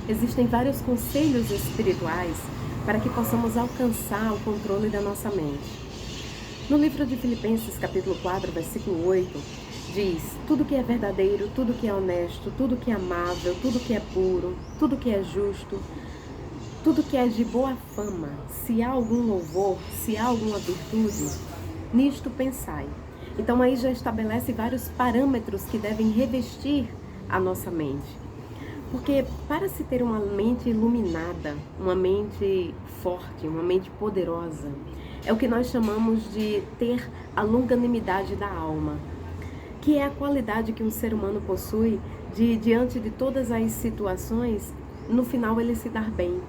existem vários conselhos espirituais para que possamos alcançar o controle da nossa mente. No livro de Filipenses, capítulo 4, versículo 8, diz: tudo que é verdadeiro, tudo que é honesto, tudo que é amável, tudo que é puro, tudo que é justo, tudo que é de boa fama, se há algum louvor, se há alguma virtude, nisto pensai. Então aí já estabelece vários parâmetros que devem revestir a nossa mente. Porque para se ter uma mente iluminada, uma mente forte, uma mente poderosa, é o que nós chamamos de ter a longanimidade da alma, que é a qualidade que um ser humano possui de, diante de todas as situações, no final ele se dar bem.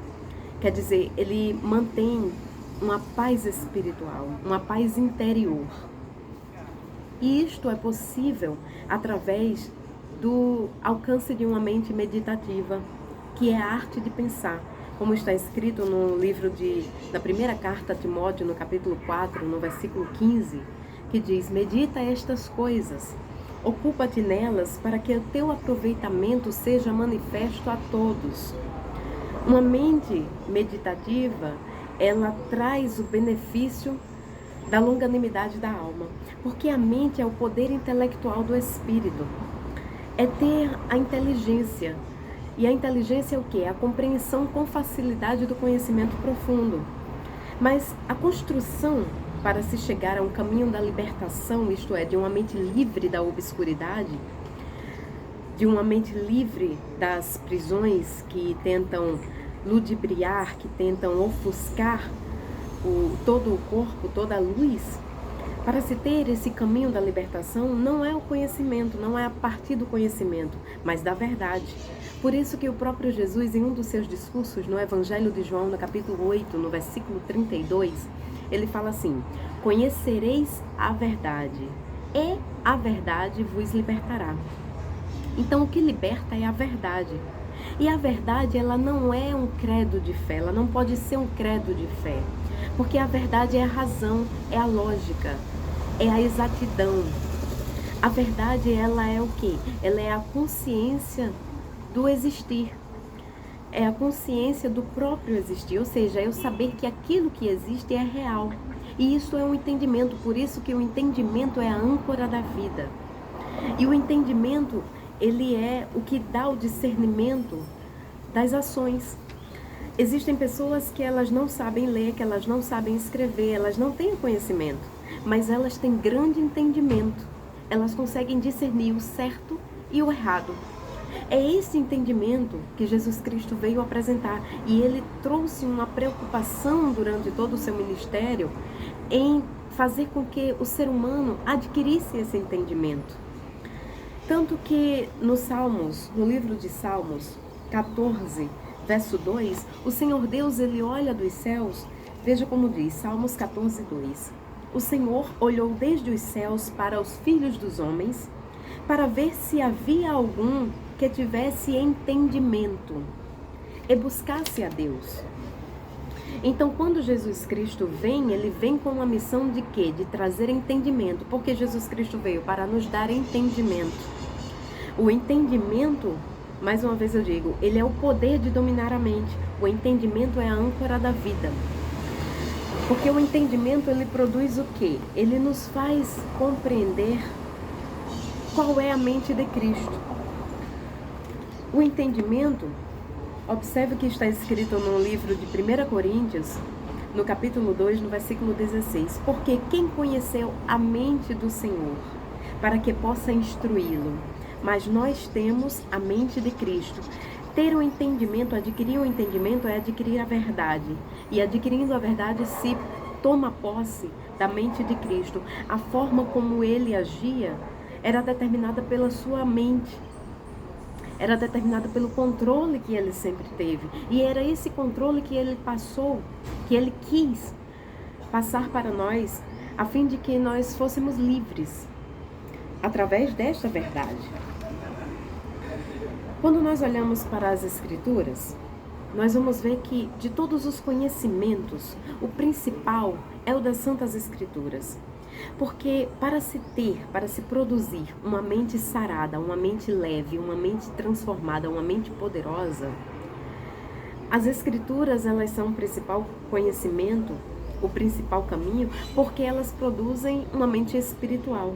Quer dizer, ele mantém uma paz espiritual, uma paz interior. E isto é possível através do alcance de uma mente meditativa, que é a arte de pensar, como está escrito no livro da primeira carta a Timóteo, no capítulo 4, no versículo 15, que diz: medita estas coisas, ocupa-te nelas para que o teu aproveitamento seja manifesto a todos. Uma mente meditativa, ela traz o benefício da longanimidade da alma, porque a mente é o poder intelectual do espírito, é ter a inteligência, e a inteligência é o quê? A compreensão com facilidade do conhecimento profundo. Mas a construção para se chegar a um caminho da libertação, isto é, de uma mente livre da obscuridade, de uma mente livre das prisões que tentam ludibriar, que tentam ofuscar todo o corpo, toda a luz, para se ter esse caminho da libertação, não é o conhecimento, não é a partir do conhecimento, mas da verdade. Por isso que o próprio Jesus, em um dos seus discursos, no Evangelho de João, no capítulo 8, no versículo 32, ele fala assim: conhecereis a verdade, e a verdade vos libertará. Então, o que liberta é a verdade. E a verdade, ela não é um credo de fé, ela não pode ser um credo de fé. Porque a verdade é a razão, é a lógica, é a exatidão. A verdade, ela é o quê? Ela é a consciência do existir. É a consciência do próprio existir, ou seja, é eu saber que aquilo que existe é real. E isso é um entendimento, por isso que o entendimento é a âncora da vida. E o entendimento, ele é o que dá o discernimento das ações. Existem pessoas que elas não sabem ler, que elas não sabem escrever, elas não têm conhecimento, mas elas têm grande entendimento. Elas conseguem discernir o certo e o errado. É esse entendimento que Jesus Cristo veio apresentar, e ele trouxe uma preocupação durante todo o seu ministério em fazer com que o ser humano adquirisse esse entendimento. Tanto que no Salmos, no livro de Salmos 14, verso 2, o Senhor Deus, ele olha dos céus, veja como diz, Salmos 14, 2. O Senhor olhou desde os céus para os filhos dos homens, para ver se havia algum que tivesse entendimento e buscasse a Deus. Então, quando Jesus Cristo vem, ele vem com uma missão de quê? De trazer entendimento, porque Jesus Cristo veio para nos dar entendimento. O entendimento, mais uma vez eu digo, ele é o poder de dominar a mente. O entendimento é a âncora da vida. Porque o entendimento, ele produz o quê? Ele nos faz compreender qual é a mente de Cristo. O entendimento, observe o que está escrito no livro de 1 Coríntios, no capítulo 2, no versículo 16. Porque quem conheceu a mente do Senhor, para que possa instruí-lo? Mas nós temos a mente de Cristo. Ter o entendimento, adquirir o entendimento é adquirir a verdade. E adquirindo a verdade se toma posse da mente de Cristo. A forma como ele agia era determinada pela sua mente. Era determinada pelo controle que ele sempre teve. E era esse controle que ele passou, que ele quis passar para nós, a fim de que nós fôssemos livres através desta verdade. Quando nós olhamos para as Escrituras, nós vamos ver que de todos os conhecimentos, o principal é o das Santas Escrituras. Porque para se produzir uma mente sarada, uma mente leve, uma mente transformada, uma mente poderosa, As escrituras, elas são o principal conhecimento, o principal caminho, porque elas produzem uma mente espiritual.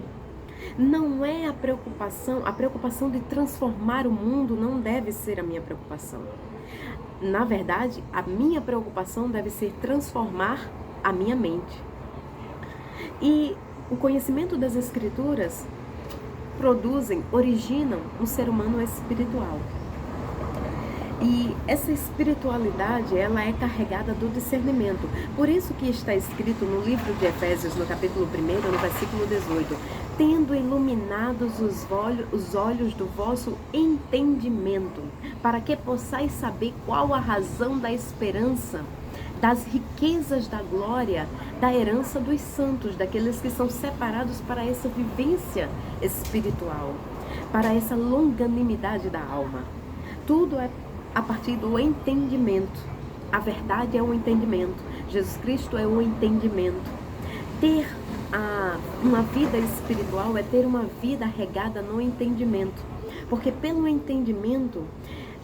Não é a preocupação de transformar o mundo não deve ser a minha preocupação. Na verdade, a minha preocupação deve ser transformar a minha mente. E o conhecimento das escrituras originam um ser humano espiritual. E essa espiritualidade, ela é carregada do discernimento. Por isso que está escrito no livro de Efésios, no capítulo 1, no versículo 18, tendo iluminados os olhos do vosso entendimento, para que possais saber qual a razão da esperança, das riquezas da glória, da herança dos santos, daqueles que são separados para essa vivência espiritual, para essa longanimidade da alma. Tudo é a partir do entendimento. A verdade é o entendimento. Jesus Cristo é o entendimento. Ter uma vida espiritual é ter uma vida regada no entendimento. Porque pelo entendimento,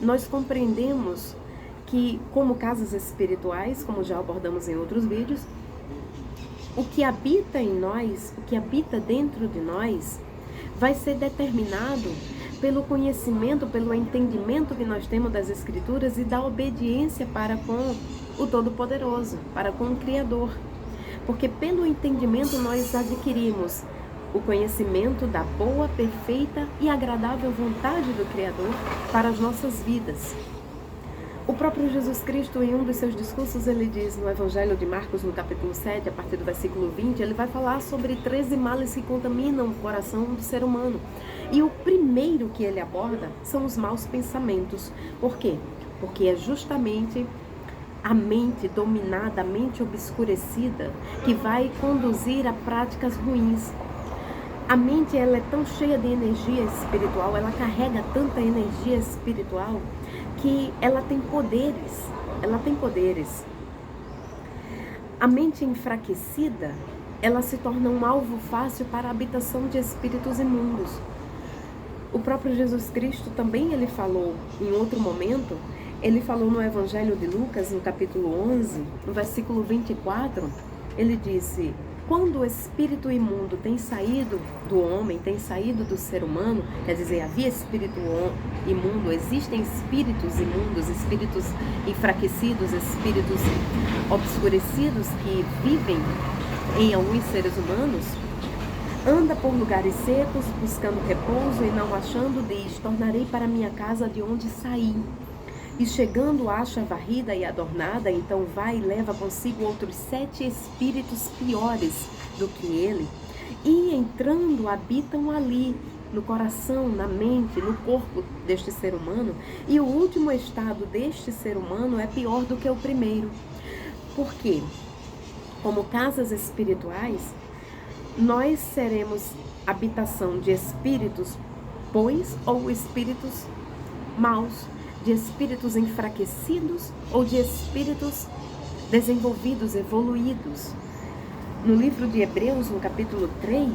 nós compreendemos que, como casas espirituais, como já abordamos em outros vídeos, o que habita em nós, o que habita dentro de nós, vai ser determinado pelo conhecimento, pelo entendimento que nós temos das Escrituras e da obediência para com o Todo-Poderoso, para com o Criador. Porque pelo entendimento nós adquirimos o conhecimento da boa, perfeita e agradável vontade do Criador para as nossas vidas. O próprio Jesus Cristo, em um dos seus discursos, ele diz no Evangelho de Marcos, no capítulo 7, a partir do versículo 20, ele vai falar sobre 13 males que contaminam o coração do ser humano. E o primeiro que ele aborda são os maus pensamentos. Por quê? Porque é justamente a mente dominada, a mente obscurecida, que vai conduzir a práticas ruins. A mente, ela é tão cheia de energia espiritual, ela carrega tanta energia espiritual, que ela tem poderes. A mente enfraquecida, ela se torna um alvo fácil para a habitação de espíritos imundos. O próprio Jesus Cristo também ele falou em outro momento, ele falou no Evangelho de Lucas, no capítulo 11, no versículo 24, ele disse: quando o espírito imundo tem saído do homem, tem saído do ser humano, quer dizer, havia espírito imundo, existem espíritos imundos, espíritos enfraquecidos, espíritos obscurecidos que vivem em alguns seres humanos, anda por lugares secos, buscando repouso e não achando, diz: tornarei para minha casa de onde saí. E chegando acha varrida e adornada, então vai e leva consigo outros 7 espíritos piores do que ele, e entrando habitam ali, no coração, na mente, no corpo deste ser humano, e o último estado deste ser humano é pior do que o primeiro. Por quê? Como casas espirituais, nós seremos habitação de espíritos bons ou espíritos maus, de espíritos enfraquecidos ou de espíritos desenvolvidos, evoluídos. No livro de Hebreus, no capítulo 3,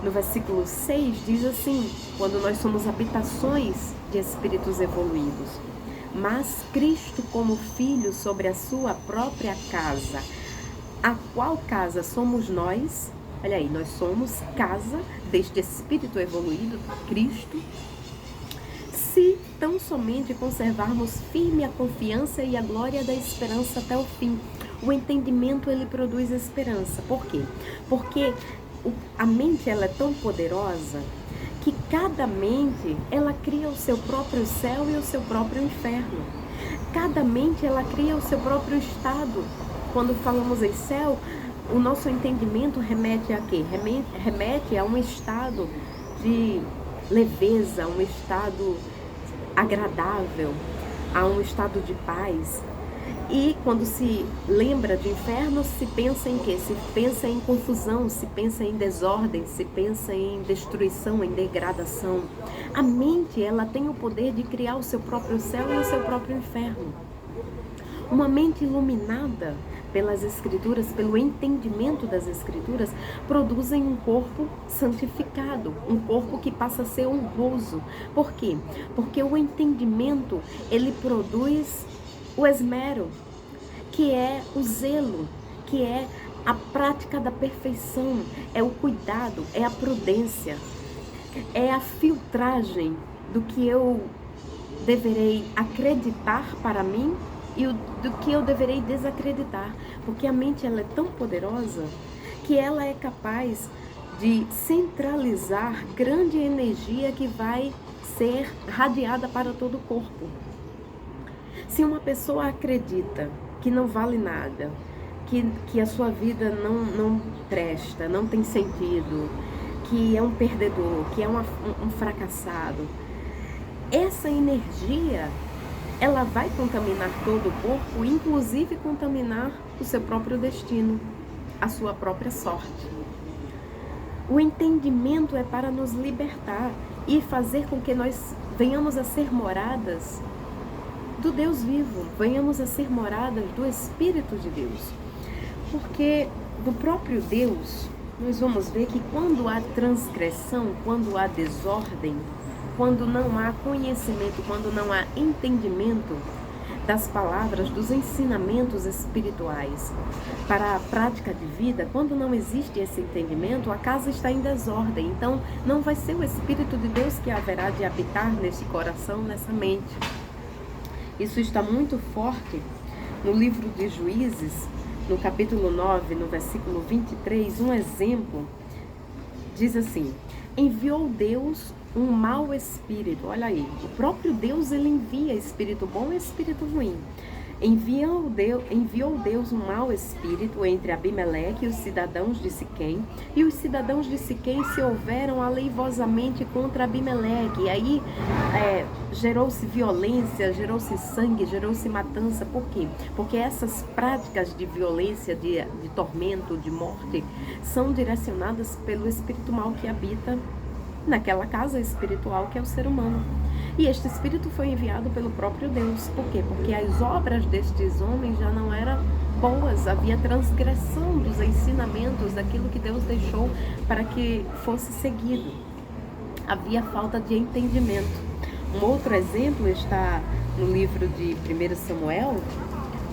no versículo 6, diz assim: quando nós somos habitações de espíritos evoluídos, mas Cristo como Filho sobre a sua própria casa. A qual casa somos nós? Olha aí, nós somos casa deste espírito evoluído, Cristo, se tão somente conservarmos firme a confiança e a glória da esperança até o fim. O entendimento, ele produz esperança. Por quê? Porque a mente, ela é tão poderosa que cada mente, ela cria o seu próprio céu e o seu próprio inferno. Cada mente, ela cria o seu próprio estado. Quando falamos em céu, o nosso entendimento remete a quê? Remete a um estado de leveza, um estado agradável, a um estado de paz. E quando se lembra de inferno, se pensa em quê? Se pensa em confusão, se pensa em desordem, se pensa em destruição, em degradação. A mente, ela tem o poder de criar o seu próprio céu e o seu próprio inferno. Uma mente iluminada pelas Escrituras, pelo entendimento das Escrituras, produzem um corpo santificado, um corpo que passa a ser honroso. Por quê? Porque o entendimento, ele produz o esmero, que é o zelo, que é a prática da perfeição, é o cuidado, é a prudência, é a filtragem do que eu deverei acreditar para mim e do que eu deverei desacreditar, porque a mente ela é tão poderosa que ela é capaz de centralizar grande energia que vai ser radiada para todo o corpo. Se uma pessoa acredita que não vale nada, que a sua vida não presta, não tem sentido, que é um perdedor, que é um fracassado, essa energia, ela vai contaminar todo o corpo, inclusive contaminar o seu próprio destino, a sua própria sorte. O entendimento é para nos libertar e fazer com que nós venhamos a ser moradas do Deus vivo, venhamos a ser moradas do Espírito de Deus. Porque do próprio Deus, nós vamos ver que quando há transgressão, quando há desordem, quando não há conhecimento, quando não há entendimento das palavras, dos ensinamentos espirituais para a prática de vida, quando não existe esse entendimento, a casa está em desordem. Então, não vai ser o Espírito de Deus que haverá de habitar nesse coração, nessa mente. Isso está muito forte no livro de Juízes, no capítulo 9, no versículo 23, um exemplo, diz assim: enviou Deus um mau espírito. Olha aí, o próprio Deus, ele envia espírito bom e espírito ruim. Enviou Deus um mau espírito entre Abimeleque e os cidadãos de Siquém, e os cidadãos de Siquém se houveram aleivosamente contra Abimeleque. E aí gerou-se violência, gerou-se sangue, gerou-se matança. Por quê? Porque essas práticas de violência, de tormento, de morte, são direcionadas pelo espírito mau que habita naquela casa espiritual que é o ser humano. E este espírito foi enviado pelo próprio Deus. Por quê? Porque as obras destes homens já não eram boas, havia transgressão dos ensinamentos, daquilo que Deus deixou para que fosse seguido. Havia falta de entendimento. Um outro exemplo está no livro de 1 Samuel,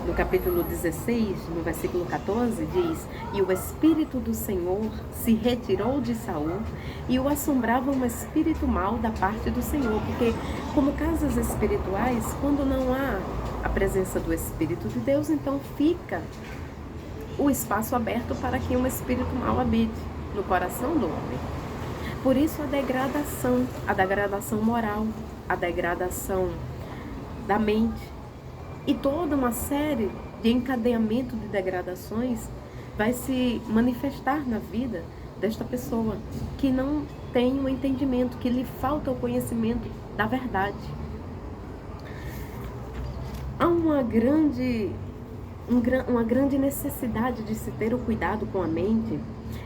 no capítulo 16, no versículo 14, diz: e o Espírito do Senhor se retirou de Saul e o assombrava um espírito mau da parte do Senhor. Porque como casas espirituais, quando não há a presença do Espírito de Deus, então fica o espaço aberto para que um espírito mau habite no coração do homem. Por isso a degradação moral, a degradação da mente, e toda uma série de encadeamento de degradações vai se manifestar na vida desta pessoa que não tem o entendimento, que lhe falta o conhecimento da verdade. Há uma grande necessidade de se ter o cuidado com a mente,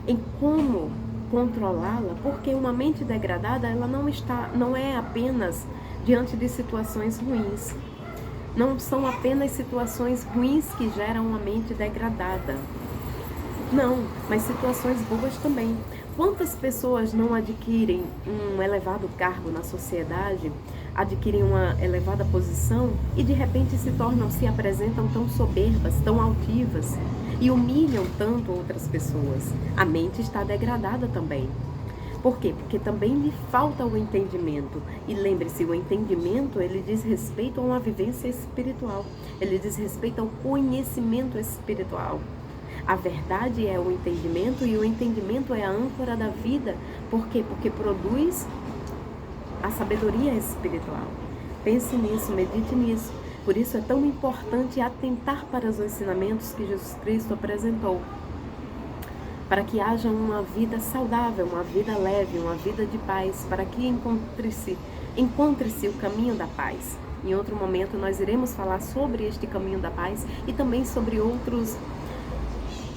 em como controlá-la, porque uma mente degradada, ela não é apenas diante de situações ruins. Não são apenas situações ruins que geram uma mente degradada. Não, mas situações boas também. Quantas pessoas não adquirem um elevado cargo na sociedade, adquirem uma elevada posição e de repente se apresentam tão soberbas, tão altivas e humilham tanto outras pessoas? A mente está degradada também. Por quê? Porque também lhe falta o entendimento. E lembre-se, o entendimento, ele diz respeito a uma vivência espiritual. Ele diz respeito ao conhecimento espiritual. A verdade é o entendimento e o entendimento é a âncora da vida. Por quê? Porque produz a sabedoria espiritual. Pense nisso, medite nisso. Por isso é tão importante atentar para os ensinamentos que Jesus Cristo apresentou, para que haja uma vida saudável, uma vida leve, uma vida de paz, para que encontre-se o caminho da paz. Em outro momento nós iremos falar sobre este caminho da paz e também sobre outros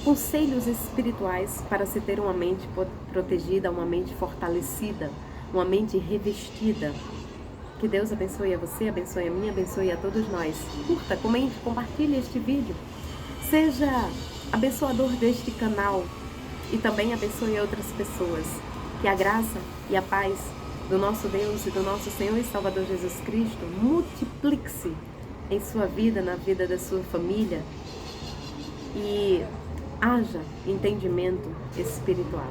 conselhos espirituais para se ter uma mente protegida, uma mente fortalecida, uma mente revestida. Que Deus abençoe a você, abençoe a mim, abençoe a todos nós. Curta, comente, compartilhe este vídeo. Seja abençoador deste canal e também abençoe outras pessoas. Que a graça e a paz do nosso Deus e do nosso Senhor e Salvador Jesus Cristo multiplique-se em sua vida, na vida da sua família, e haja entendimento espiritual.